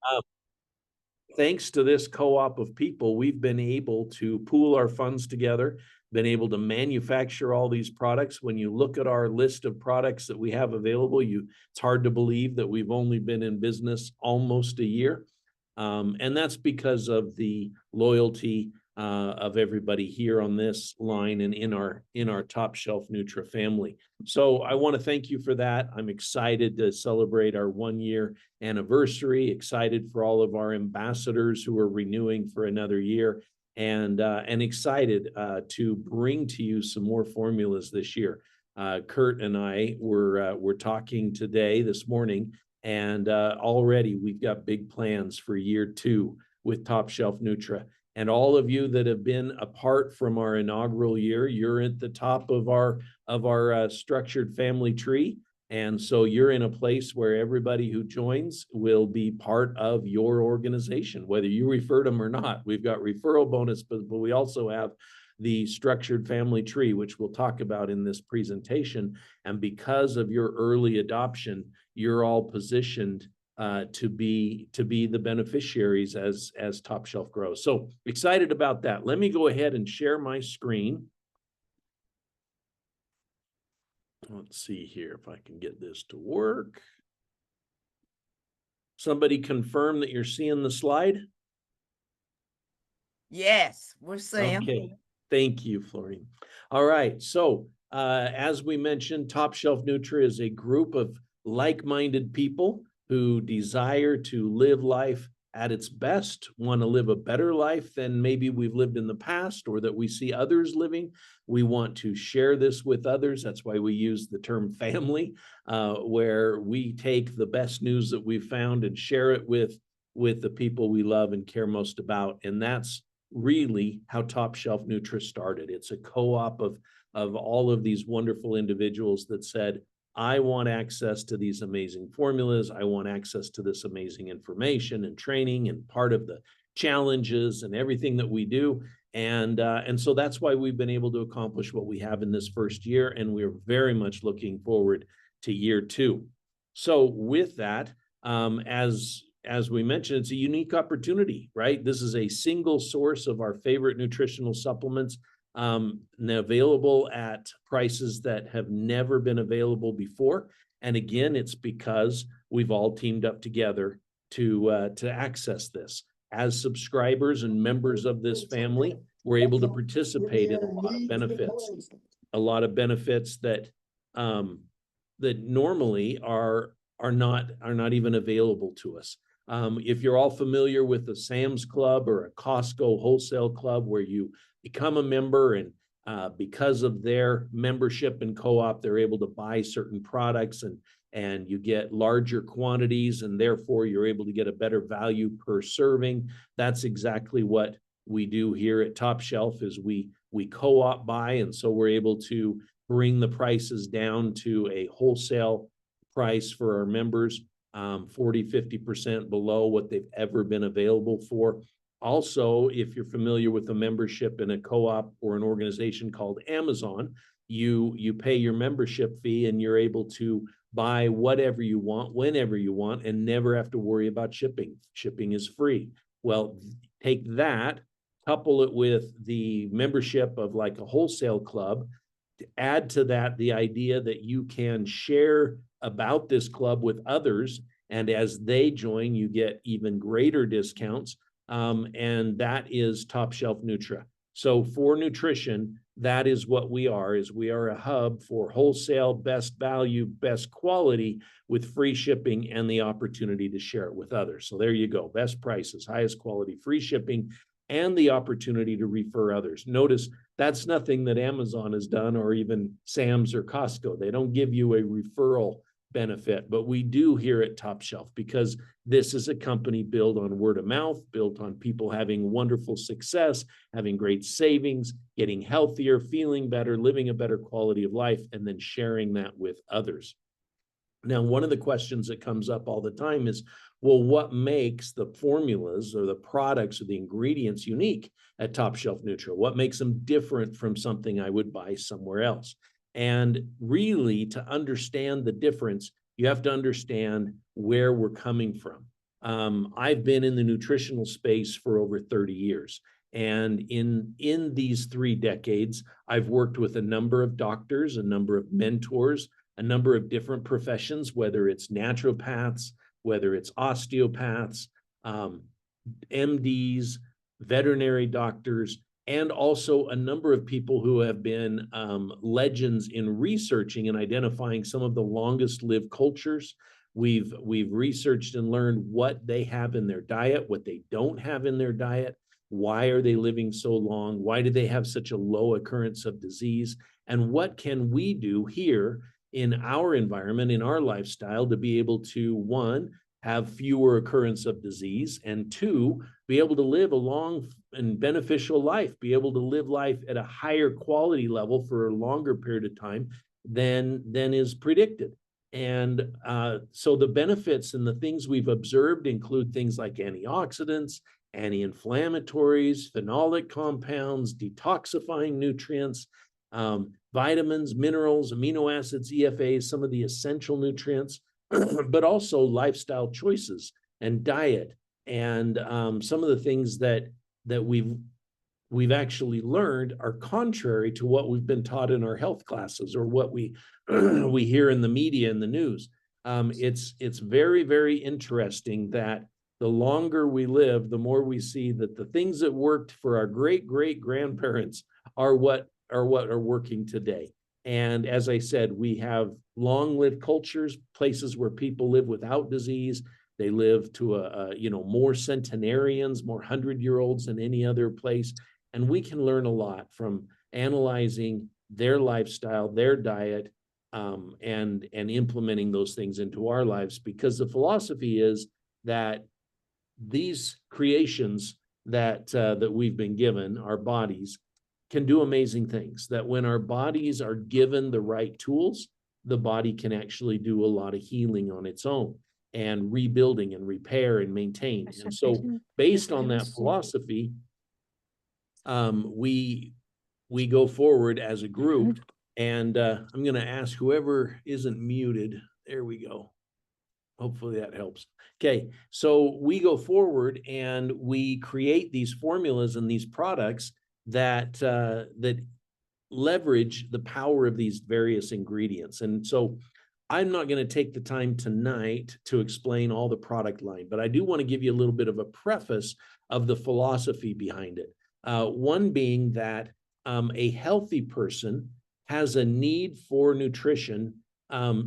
Uh, Thanks to this co-op of people, we've been able to pool our funds together, been able to manufacture all these products. When you look at our list of products that we have available, it's hard to believe that we've only been in business almost a year. And that's because of the loyalty of everybody here on this line and in our Top Shelf Nutra family. So I want to thank you for that. I'm excited to celebrate our 1 year anniversary, excited for all of our ambassadors who are renewing for another year, and excited to bring to you some more formulas this year. Kurt and I were talking this morning, and already we've got big plans for year 2 with Top Shelf Nutra. And all of you that have been apart from our inaugural year, you're at the top of our structured family tree. And so you're in a place where everybody who joins will be part of your organization, whether you referred them or not. We've got referral bonus, but we also have the structured family tree, which we'll talk about in this presentation. And because of your early adoption, you're all positioned to be the beneficiaries as Top Shelf grows. So excited about that. Let me go ahead and share my screen. Let's see here if I can get this to work. Somebody confirm that you're seeing the slide? Yes, we're seeing. Okay, thank you, Florine. All right, so as we mentioned, Top Shelf Nutra is a group of like-minded people who desire to live life at its best, want to live a better life than maybe we've lived in the past or that we see others living. We want to share this with others. That's why we use the term family, where we take the best news that we've found and share it with the people we love and care most about. And that's really how Top Shelf Nutra started. It's a co-op of all of these wonderful individuals that said, I want access to these amazing formulas. I want access to this amazing information and training and part of the challenges and everything that we do. And so that's why we've been able to accomplish what we have in this first year. And we're very much looking forward to year 2. So with that, as we mentioned, it's a unique opportunity, right? This is a single source of our favorite nutritional supplements, available at prices that have never been available before. And again, it's because we've all teamed up together to access this. As subscribers and members of this family, we're able to participate in a lot of benefits that that normally are not even available to us. If you're all familiar with the Sam's Club or a Costco wholesale club where you become a member and because of their membership and co-op, they're able to buy certain products and you get larger quantities and therefore you're able to get a better value per serving. That's exactly what we do here at Top Shelf is we co-op buy, and so we're able to bring the prices down to a wholesale price for our members, 40–50% below what they've ever been available for. Also, if you're familiar with a membership in a co-op or an organization called Amazon, you pay your membership fee and you're able to buy whatever you want, whenever you want, and never have to worry about shipping. Shipping is free. Well, take that, couple it with the membership of like a wholesale club, to add to that the idea that you can share about this club with others, and as they join, you get even greater discounts. And that is Top Shelf Nutra. So for nutrition, that is what we are a hub for wholesale, best value, best quality with free shipping and the opportunity to share it with others. So there you go, best prices, highest quality, free shipping, and the opportunity to refer others. Notice that's nothing that Amazon has done or even Sam's or Costco. They don't give you a referral benefit, but we do here at Top Shelf because this is a company built on word of mouth, built on people having wonderful success, having great savings, getting healthier, feeling better, living a better quality of life, and then sharing that with others. Now, one of the questions that comes up all the time is, well, what makes the formulas or the products or the ingredients unique at Top Shelf Nutra? What makes them different from something I would buy somewhere else? And really, to understand the difference, you have to understand where we're coming from. I've been in the nutritional space for over 30 years. And in these 3 decades, I've worked with a number of doctors, a number of mentors, a number of different professions, whether it's naturopaths, whether it's osteopaths, MDs, veterinary doctors, and also a number of people who have been legends in researching and identifying some of the longest lived cultures. We've researched and learned what they have in their diet, what they don't have in their diet, why are they living so long, why do they have such a low occurrence of disease, and what can we do here in our environment, in our lifestyle, to be able to, one, have fewer occurrence of disease, and two, be able to live a long and beneficial life, be able to live life at a higher quality level for a longer period of time than is predicted. And so the benefits and the things we've observed include things like antioxidants, anti-inflammatories, phenolic compounds, detoxifying nutrients, vitamins, minerals, amino acids, EFAs, some of the essential nutrients, but also lifestyle choices and diet, and some of the things that we've actually learned are contrary to what we've been taught in our health classes or what we we hear in the media and the news. It's very, very interesting that the longer we live, the more we see that the things that worked for our great grandparents are what are working today. And as I said, we have long-lived cultures, places where people live without disease. They live to more centenarians, more 100-year-olds than any other place. And we can learn a lot from analyzing their lifestyle, their diet, and implementing those things into our lives, because the philosophy is that these creations that we've been given, our bodies, can do amazing things, that when our bodies are given the right tools, the body can actually do a lot of healing on its own and rebuilding and repair and maintain. And so based on that philosophy, we go forward as a group. And I'm going to ask whoever isn't muted. There we go. Hopefully that helps. Okay, so we go forward and we create these formulas and these products that leverage the power of these various ingredients. And so I'm not going to take the time tonight to explain all the product line, but I do want to give you a little bit of a preface of the philosophy behind it. One being that a healthy person has a need for nutrition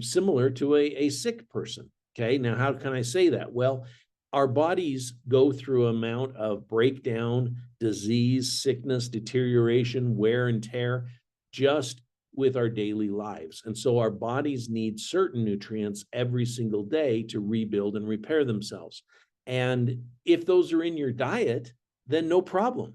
similar to a sick person. Okay, now how can I say that? Well, our bodies go through an amount of breakdown, disease, sickness, deterioration, wear and tear, just with our daily lives. And so our bodies need certain nutrients every single day to rebuild and repair themselves. And if those are in your diet, then no problem.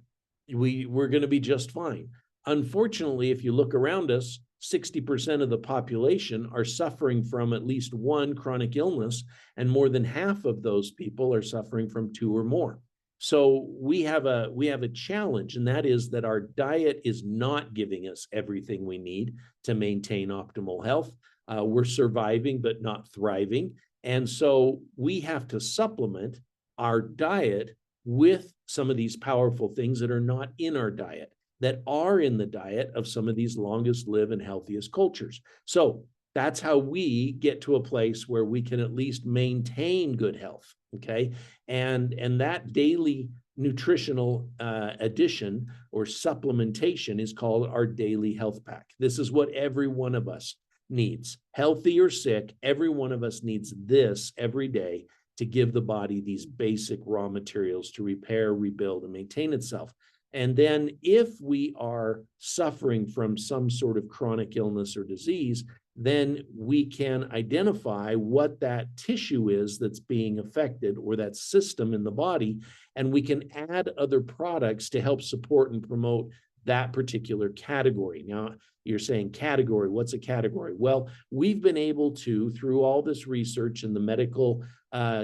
We're going to be just fine. Unfortunately, if you look around us, 60% of the population are suffering from at least one chronic illness, and more than half of those people are suffering from 2 or more. So we have a challenge, and that is that our diet is not giving us everything we need to maintain optimal health. We're surviving, but not thriving. And so we have to supplement our diet with some of these powerful things that are not in our diet, that are in the diet of some of these longest lived and healthiest cultures. So that's how we get to a place where we can at least maintain good health, okay? And that daily nutritional addition or supplementation is called our daily health pack. This is what every one of us needs. Healthy or sick, every one of us needs this every day to give the body these basic raw materials to repair, rebuild, and maintain itself. And then if we are suffering from some sort of chronic illness or disease, then we can identify what that tissue is that's being affected, or that system in the body, and we can add other products to help support and promote that particular category. Now, you're saying category, what's a category? Well, we've been able to, through all this research in the medical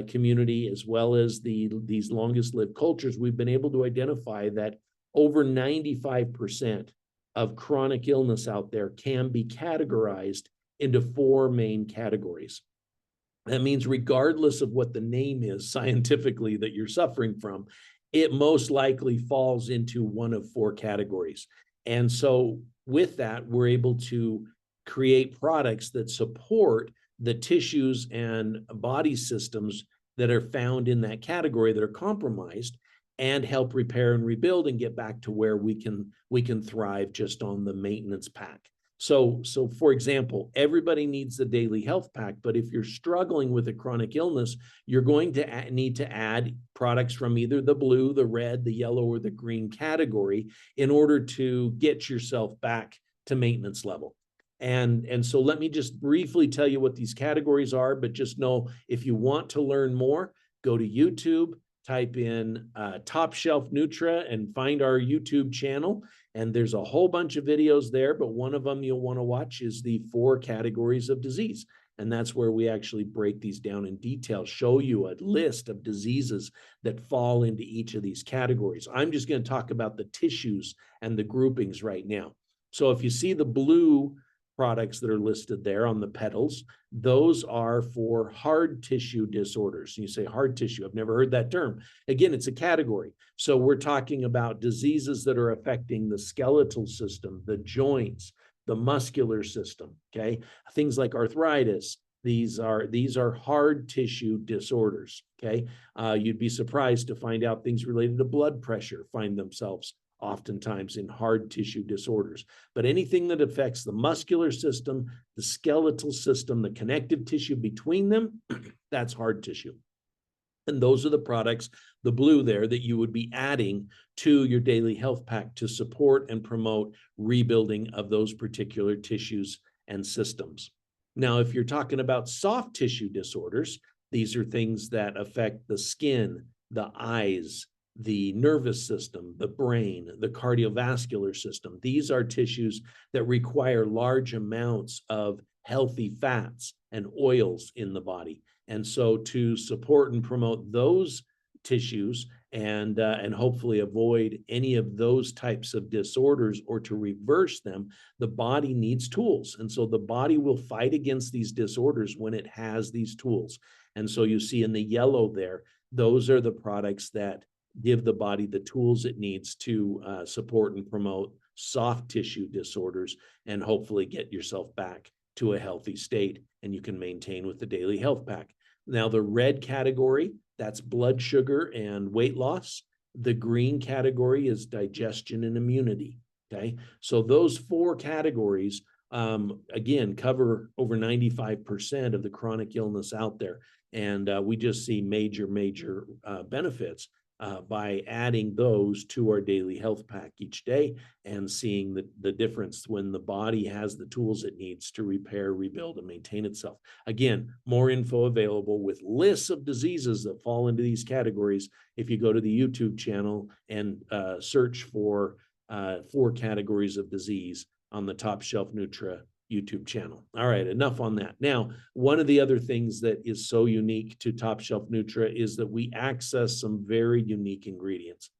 community, as well as these longest lived cultures, we've been able to identify that over 95% of chronic illness out there can be categorized into 4 main categories. That means regardless of what the name is scientifically that you're suffering from, it most likely falls into one of four categories. And so with that, we're able to create products that support the tissues and body systems that are found in that category that are compromised, and help repair and rebuild and get back to where we can thrive just on the maintenance pack. So for example, everybody needs the daily health pack, but if you're struggling with a chronic illness, you're going to need to add products from either the blue, the red, the yellow, or the green category in order to get yourself back to maintenance level. And so let me just briefly tell you what these categories are, but just know if you want to learn more, go to YouTube, type in TopShelfNutra and find our YouTube channel. And there's a whole bunch of videos there, but one of them you'll want to watch is the 4 categories of disease. And that's where we actually break these down in detail, show you a list of diseases that fall into each of these categories. I'm just going to talk about the tissues and the groupings right now. So if you see the blue products that are listed there on the petals, those are for hard tissue disorders. And you say hard tissue, I've never heard that term. Again, it's a category. So we're talking about diseases that are affecting the skeletal system, the joints, the muscular system, okay? Things like arthritis. These are hard tissue disorders, okay? You'd be surprised to find out things related to blood pressure find themselves oftentimes in hard tissue disorders. But anything that affects the muscular system, the skeletal system, the connective tissue between them, that's hard tissue. And those are the products, the blue there, that you would be adding to your daily health pack to support and promote rebuilding of those particular tissues and systems. Now, if you're talking about soft tissue disorders, these are things that affect the skin, the eyes, the nervous system, the brain, the cardiovascular system. These are tissues that require large amounts of healthy fats and oils in the body. And so to support and promote those tissues and hopefully avoid any of those types of disorders or to reverse them, the body needs tools. And so the body will fight against these disorders when it has these tools. And so you see in the yellow there, those are the products that give the body the tools it needs to support and promote soft tissue disorders and hopefully get yourself back to a healthy state, and you can maintain with the daily health pack. Now, the red category, that's blood sugar and weight loss. The green category is digestion and immunity, okay? So those 4 categories, again, cover over 95% of the chronic illness out there. And we just see major benefits by adding those to our daily health pack each day and seeing the difference when the body has the tools it needs to repair, rebuild, and maintain itself. Again, more info available with lists of diseases that fall into these categories if you go to the YouTube channel and search for 4 categories of disease on the Top Shelf Nutra YouTube channel. All right, enough on that. Now, one of the other things that is so unique to Top Shelf Nutra is that we access some very unique ingredients.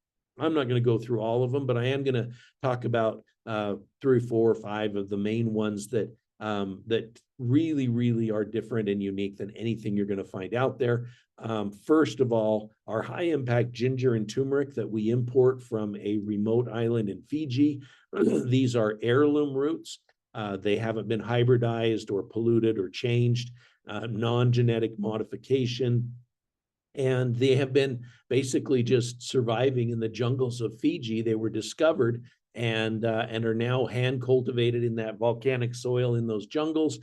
I'm not going to go through all of them, but I am going to talk about 3, 4, or 5 of the main ones that that really are different and unique than anything you're going to find out there. First of all, our high impact ginger and turmeric that we import from a remote island in Fiji. These are heirloom roots. They haven't been hybridized or polluted or changed, non-genetic modification. And they have been basically just surviving in the jungles of Fiji. They were discovered and are now hand cultivated in that volcanic soil in those jungles.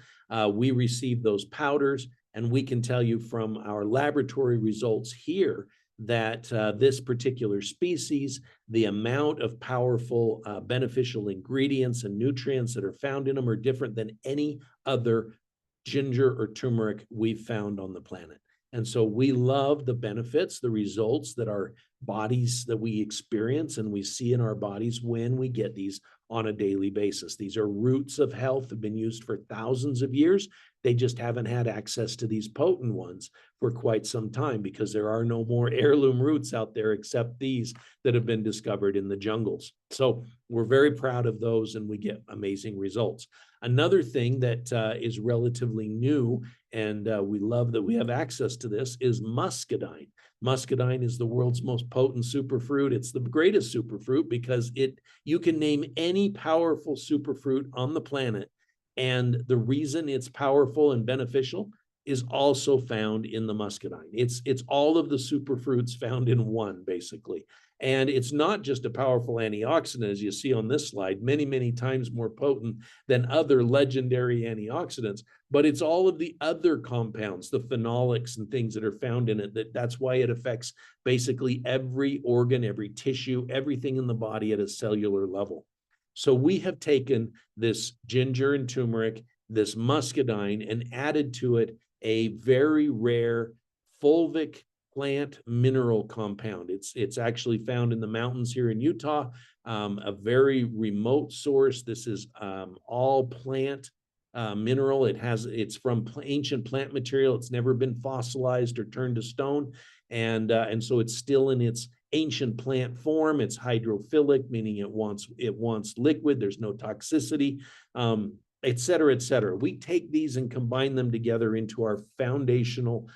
We receive those powders, and we can tell you from our laboratory results here that this particular species, the amount of powerful beneficial ingredients and nutrients that are found in them are different than any other ginger or turmeric we've found on the planet. And so we love the benefits, the results that our bodies, that we experience and we see in our bodies when we get these on a daily basis. These are roots of health, have been used for thousands of years. They just haven't had access to these potent ones for quite some time because there are no more heirloom roots out there except these that have been discovered in the jungles. So we're very proud of those and we get amazing results. Another thing that is relatively new and we love that we have access to this, is muscadine. Muscadine is the world's most potent superfruit. It's the greatest superfruit because you can name any powerful superfruit on the planet, and the reason it's powerful and beneficial is also found in the muscadine. It's all of the superfruits found in one, basically. And it's not just a powerful antioxidant, as you see on this slide, many, many times more potent than other legendary antioxidants, but it's all of the other compounds, the phenolics and things that are found in it. That's why it affects basically every organ, every tissue, everything in the body at a cellular level. So we have taken this ginger and turmeric, this muscadine, and added to it a very rare fulvic plant mineral compound. It's actually found in the mountains here in Utah, a very remote source. This is all plant mineral. It's from ancient plant material. It's never been fossilized or turned to stone, and so it's still in its ancient plant form. It's hydrophilic, meaning it wants liquid. There's no toxicity, et cetera, et cetera. We take these and combine them together into our foundational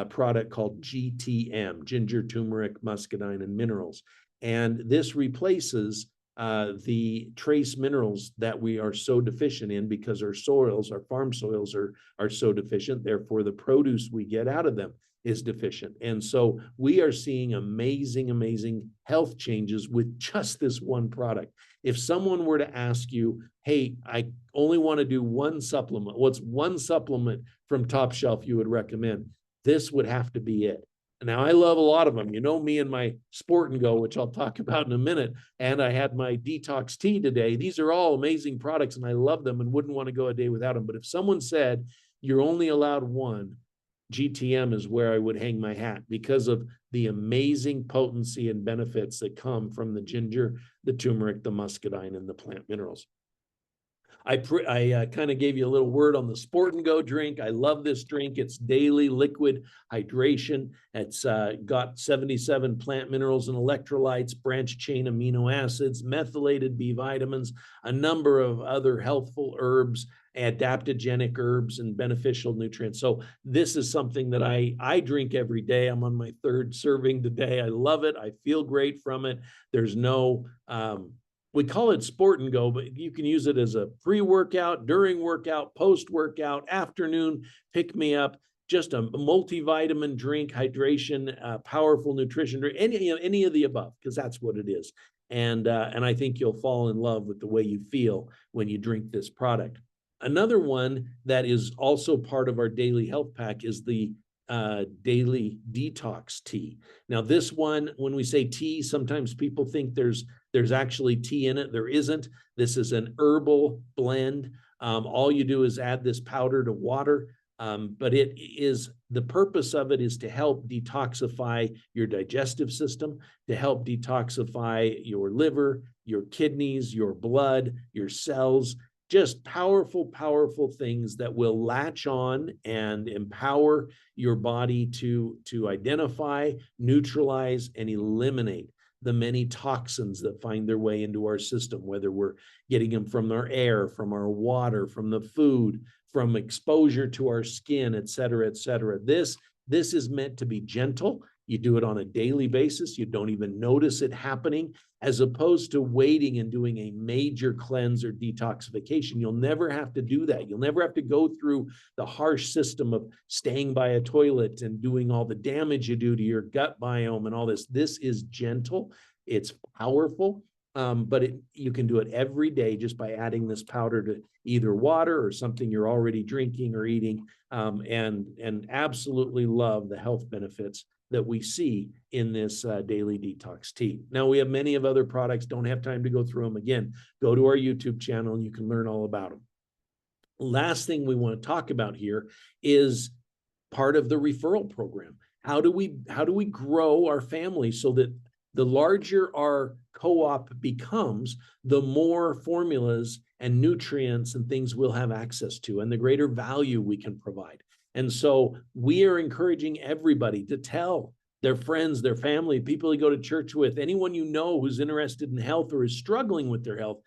product called GTM, ginger, turmeric, muscadine, and minerals. And this replaces the trace minerals that we are so deficient in because our soils, our farm soils are so deficient. Therefore, the produce we get out of them is deficient. And so we are seeing amazing, amazing health changes with just this one product. If someone were to ask you, hey, I only want to do one supplement, what's one supplement from Top Shelf you would recommend? This would have to be it. Now, I love a lot of them. You know me and my Sport and Go, which I'll talk about in a minute. And I had my detox tea today. These are all amazing products, and I love them and wouldn't want to go a day without them. But if someone said you're only allowed one, GTM is where I would hang my hat because of the amazing potency and benefits that come from the ginger, the turmeric, the muscadine, and the plant minerals. I kind of gave you a little word on the Sport and Go drink. I love this drink. It's daily liquid hydration. It's got 77 plant minerals and electrolytes, branched chain amino acids, methylated B vitamins, a number of other healthful herbs, adaptogenic herbs, and beneficial nutrients. So this is something that I drink every day. I'm on my third serving today. I love it. I feel great from it. There's no we call it Sport and Go, but you can use it as a pre-workout, during workout, post-workout, afternoon, pick me up, just a multivitamin drink, hydration, powerful nutrition drink, any of the above, because that's what it is. And I think you'll fall in love with the way you feel when you drink this product. Another one that is also part of our daily health pack is the daily detox tea. Now, this one, when we say tea, sometimes people think there's actually tea in it. There isn't. This is an herbal blend. All you do is add this powder to water, but the purpose of it is to help detoxify your digestive system, to help detoxify your liver, your kidneys, your blood, your cells. Just powerful, powerful things that will latch on and empower your body to identify, neutralize, and eliminate the many toxins that find their way into our system, whether we're getting them from our air, from our water, from the food, from exposure to our skin, et cetera, et cetera. This is meant to be gentle. You do it on a daily basis. You don't even notice it happening, as opposed to waiting and doing a major cleanse or detoxification. You'll never have to do that. You'll never have to go through the harsh system of staying by a toilet and doing all the damage you do to your gut biome and all this. This is gentle. It's powerful, but you can do it every day just by adding this powder to either water or something you're already drinking or eating, and absolutely love the health benefits that we see in this daily detox tea. Now, we have many of other products. Don't have time to go through them. Again, go to our YouTube channel and you can learn all about them. Last thing we want to talk about here is part of the referral program. How do we grow our family so that the larger our co-op becomes, the more formulas and nutrients and things we'll have access to, and the greater value we can provide. And so we are encouraging everybody to tell their friends, their family, people you go to church with, anyone you know who's interested in health or is struggling with their health,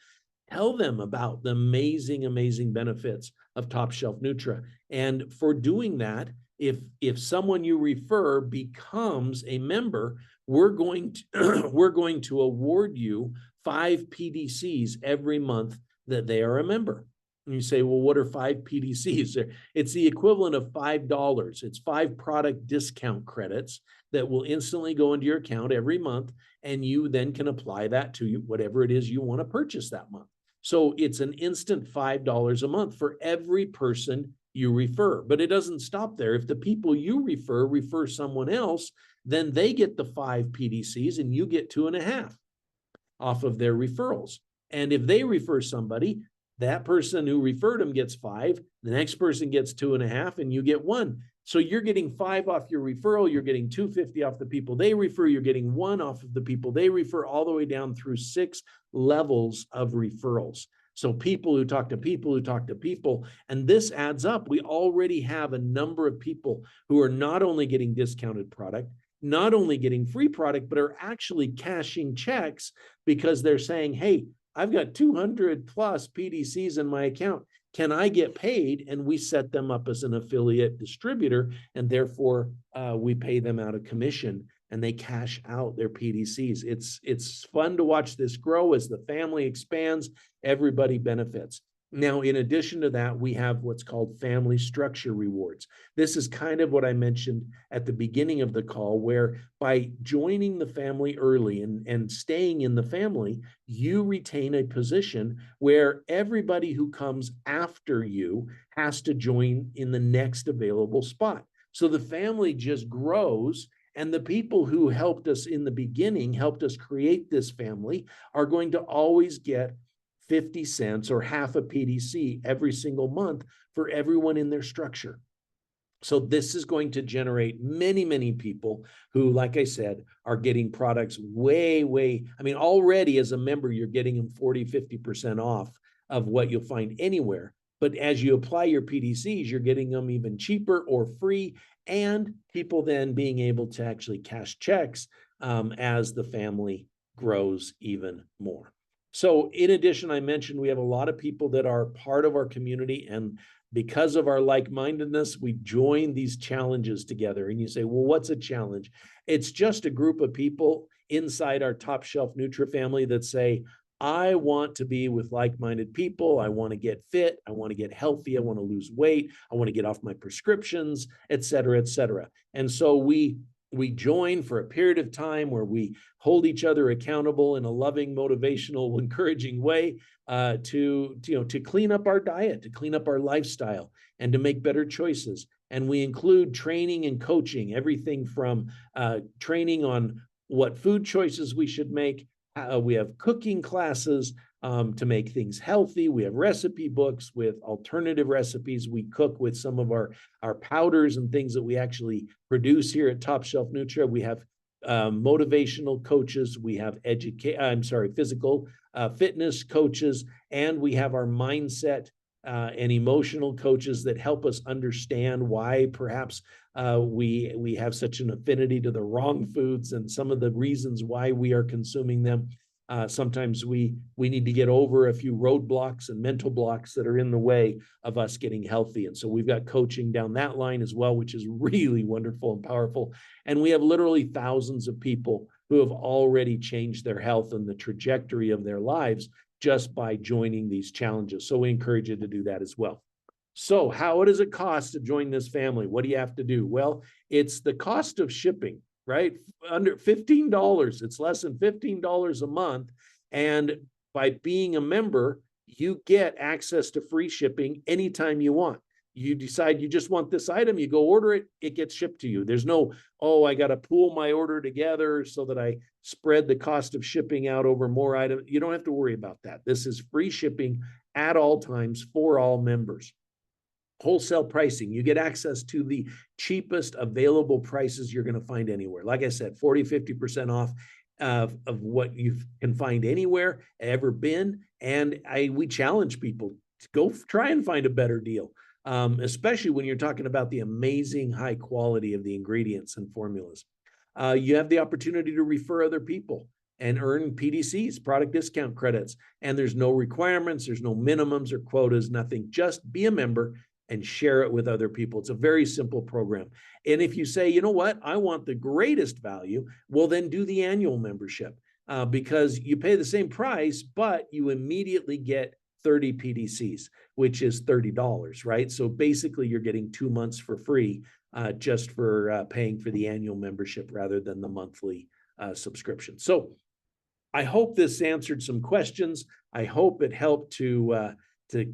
Tell them about the amazing, amazing benefits of Top Shelf Nutra. And for doing that, if someone you refer becomes a member, we're going to we're going to award you 5 PDCs every month that they are a member. And you say, well, what are 5 PDCs? It's the equivalent of $5. It's 5 product discount credits that will instantly go into your account every month, and you then can apply that to whatever it is you want to purchase that month. So it's an instant $5 a month for every person you refer. But it doesn't stop there. If the people you refer someone else, then they get the 5 PDCs and you get 2.5 off of their referrals. And if they refer somebody, that person who referred them gets 5, the next person gets 2.5, and you get 1. So you're getting 5 off your referral, you're getting $2.50 off the people they refer, you're getting 1 off of the people they refer, all the way down through 6 levels of referrals. So people who talk to people who talk to people, and this adds up. We already have a number of people who are not only getting discounted product, not only getting free product, but are actually cashing checks because they're saying, hey, I've got 200 plus PDCs in my account. Can I get paid? And we set them up as an affiliate distributor, and therefore we pay them out of commission, and they cash out their PDCs. It's fun to watch this grow as the family expands. Everybody benefits. Now, in addition to that, we have what's called family structure rewards. This is kind of what I mentioned at the beginning of the call, where by joining the family early and staying in the family, you retain a position where everybody who comes after you has to join in the next available spot. So the family just grows, and the people who helped us in the beginning, helped us create this family, are going to always get 50 cents or half a PDC every single month for everyone in their structure. So this is going to generate many, many people who, like I said, are getting products way, I mean, already as a member, you're getting them 40, 50% off of what you'll find anywhere. But as you apply your PDCs, you're getting them even cheaper or free, and people then being able to actually cash checks as the family grows even more. So in addition, I mentioned we have a lot of people that are part of our community, and because of our like-mindedness, we join these challenges together. And you say, well, what's a challenge? It's just a group of people inside our Top Shelf Nutra family that say, I want to be with like-minded people. I want to get fit. I want to get healthy. I want to lose weight. I want to get off my prescriptions, et cetera, et cetera. And so we join for a period of time where we hold each other accountable in a loving, motivational, encouraging way to clean up our diet, to clean up our lifestyle, and to make better choices. And we include training and coaching, everything from training on what food choices we should make. We have cooking classes to make things healthy. We have recipe books with alternative recipes. We cook with some of our powders and things that we actually produce here at Top Shelf Nutra. We have motivational coaches. We have physical fitness coaches, and we have our mindset and emotional coaches that help us understand why perhaps we have such an affinity to the wrong foods and some of the reasons why we are consuming them. Sometimes we need to get over a few roadblocks and mental blocks that are in the way of us getting healthy. And so we've got coaching down that line as well, which is really wonderful and powerful. And we have literally thousands of people who have already changed their health and the trajectory of their lives just by joining these challenges. So we encourage you to do that as well. So how does it cost to join this family? What do you have to do? Well, it's the cost of shipping, right? Under $15. It's less than $15 a month. And by being a member, you get access to free shipping anytime you want. You decide you just want this item, you go order it, it gets shipped to you. There's no, oh, I got to pool my order together so that I spread the cost of shipping out over more items. You don't have to worry about that. This is free shipping at all times for all members. Wholesale pricing, you get access to the cheapest available prices you're going to find anywhere. Like I said, 40, 50% off of what you can find anywhere, ever been. And we challenge people to go try and find a better deal. Especially when you're talking about the amazing high quality of the ingredients and formulas. You have the opportunity to refer other people. and earn PDCs, product discount credits. And there's no requirements, there's no minimums or quotas, nothing. Just be a member and share it with other people. It's a very simple program. And if you say, you know what, I want the greatest value, well, then do the annual membership because you pay the same price, but you immediately get 30 PDCs, which is $30, right? So basically you're getting 2 months for free just for paying for the annual membership rather than the monthly subscription. So I hope this answered some questions. I hope it helped to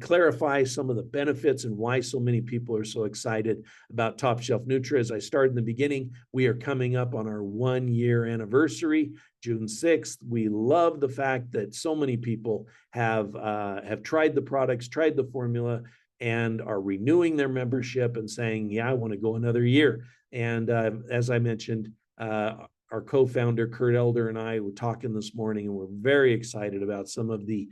clarify some of the benefits and why so many people are so excited about Top Shelf Nutra. As I started in the beginning, we are coming up on our 1-year anniversary, June 6th. We love the fact that so many people have tried the products, tried the formula, and are renewing their membership and saying, yeah, I want to go another year. And as I mentioned, our co-founder, Kurt Elder, and I were talking this morning, and we're very excited about some of the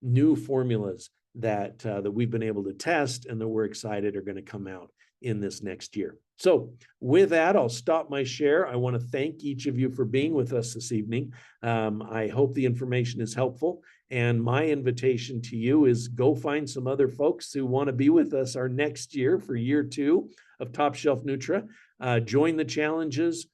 new formulas that we've been able to test and that we're excited are going to come out in this next year. So with that, I'll stop my share. I want to thank each of you for being with us this evening. I hope the information is helpful. And my invitation to you is go find some other folks who want to be with us our next year for year 2 of Top Shelf Nutra. Join the challenges.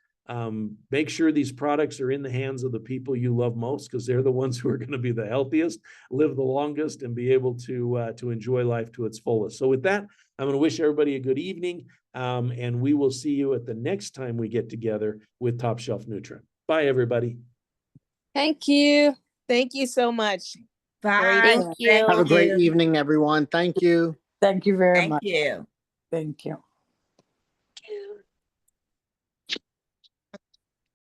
Make sure these products are in the hands of the people you love most, because they're the ones who are going to be the healthiest, live the longest, and be able to enjoy life to its fullest. So with that, I'm going to wish everybody a good evening, and we will see you at the next time we get together with Top Shelf Nutra. Bye, everybody. Thank you. Thank you so much. Bye. Thank you. Have Have a great evening, everyone. Thank you. Thank you very Thank much. you. Thank you.